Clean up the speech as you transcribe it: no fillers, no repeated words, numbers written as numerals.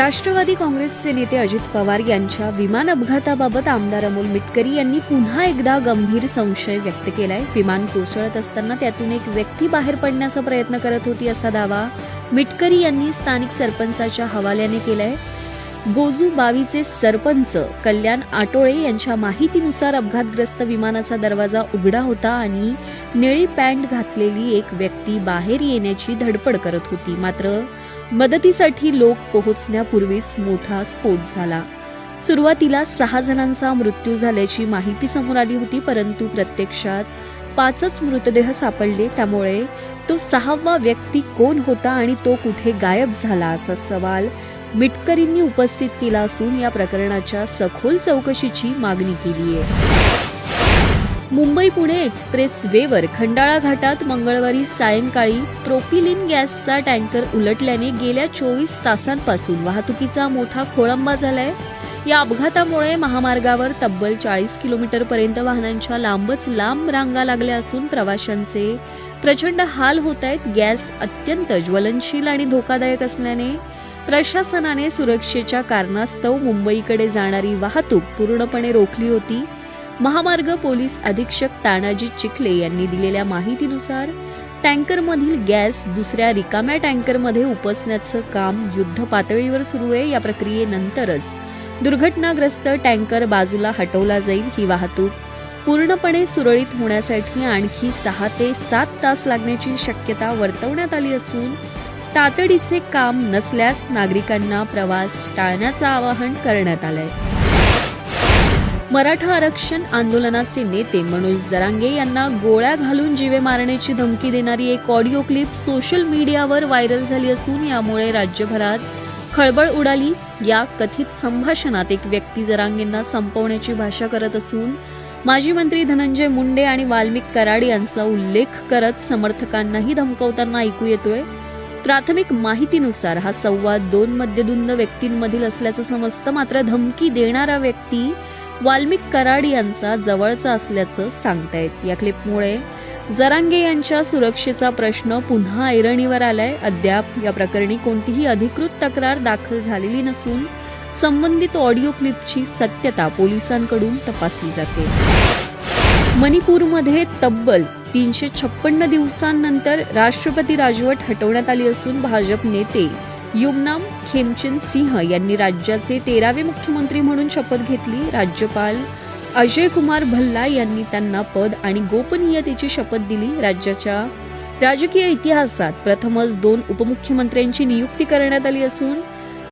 राष्ट्रवादी काँग्रेसचे नेते अजित पवार यांच्या विमान अपघाताबाबत आमदार अमोल मिटकरी यांनी पुन्हा एकदा गंभीर संशय व्यक्त केलाय. विमान कोसळत असताना त्यातून एक व्यक्ती बाहेर पडण्याचा प्रयत्न करत होती असा दावा मिटकरी यांनी स्थानिक सरपंचाच्या हवाल्याने केलाय. गोजूबावीचे सरपंच कल्याण आटोळे यांच्या माहितीनुसार अपघातग्रस्त विमानाचा दरवाजा उघडा होता आणि निळी पॅन्ट घातलेली एक व्यक्ती बाहेर येण्याची धडपड करत होती. मात्र मदतीसाठी लोक पोहोचण्यापूर्वीच मोठा स्फोट झाला. सुरुवातीला 6 जणांचा मृत्यू झाल्याची माहिती समोर आली होती, परंतु प्रत्यक्षात 5च मृतदेह सापडले. त्यामुळे तो 6वा व्यक्ती कोण होता आणि तो कुठे गायब झाला असा सवाल मिटकरींनी उपस्थित केला असून या प्रकरणाच्या सखोल चौकशीची मागणी केली आहे. मुंबई पुणे एक्सप्रेस वेवर खंडाळा घाटात मंगळवारी सायंकाळी प्रोपिलिन गॅसचा टँकर उलटल्याने गेल्या 24 तासांपासून वाहतुकीचा मोठा खोळंबा झालाय. या अपघातामुळे महामार्गावर तब्बल 40 किलोमीटरपर्यंत वाहनांच्या लांबच लांब रांगा लागल्या असून प्रवाशांचे प्रचंड हाल होत आहेत. गॅस अत्यंत ज्वलनशील आणि धोकादायक असल्याने प्रशासनाने सुरक्षेच्या कारणास्तव मुंबईकडे जाणारी वाहतूक पूर्णपणे रोखली होती. महामार्ग पोलीस अधीक्षक तानाजी चिखले यांनी दिलेल्या माहितीनुसार टँकरमधील गॅस दुसऱ्या रिकाम्या टँकरमध्ये उपसण्याचं काम युद्ध पातळीवर सुरू आहे. या प्रक्रियेनंतरच दुर्घटनाग्रस्त टँकर बाजूला हटवला जाईल. ही वाहतूक पूर्णपणे सुरळीत होण्यासाठी आणखी 6 ते 7 तास लागण्याची शक्यता वर्तवण्यात आली असून तातडीचे काम नसल्यास नागरिकांना प्रवास टाळण्याचं आवाहन करण्यात आलंय. मराठा आरक्षण आंदोलनाचे नेते मनोज जरांगे यांना गोळ्या घालून जीवे मारण्याची धमकी देणारी एक ऑडिओ क्लिप सोशल मीडियावर व्हायरल झाली असून यामुळे राज्यभरात खळबळ उडाली. या कथित संभाषणात एक व्यक्ती जरांगेंना संपवण्याची भाषा करत असून माजी मंत्री धनंजय मुंडे आणि वाल्मिक कराड यांचा उल्लेख करत समर्थकांनाही धमकावताना ऐकू येतोय. प्राथमिक माहितीनुसार हा संवाद 2 मध्यधुंद व्यक्तींमधील असल्याचं समजतं. मात्र धमकी देणारा व्यक्ती वाल्मिक कराड यांचा जवळचा असल्याचं सांगतायत. या क्लिपमुळे जरांगे यांच्या सुरक्षेचा प्रश्न पुन्हा ऐरणीवर आलाय. अद्याप या प्रकरणी कोणतीही अधिकृत तक्रार दाखल झालेली नसून संबंधित ऑडिओ क्लिपची सत्यता पोलिसांकडून तपासली जाते. मणिपूरमध्ये तब्बल 356 दिवसांनंतर राष्ट्रपती राजवट हटवण्यात आली असून भाजप नेते युमनाम खेमचंद सिंह यांनी राज्याचे 13वे मुख्यमंत्री म्हणून शपथ घेतली. राज्यपाल अजय कुमार भल्ला यांनी त्यांना पद आणि गोपनीयतेची शपथ दिली. राज्याच्या राजकीय इतिहासात प्रथमच 2 उपमुख्यमंत्र्यांची नियुक्ती करण्यात आली असून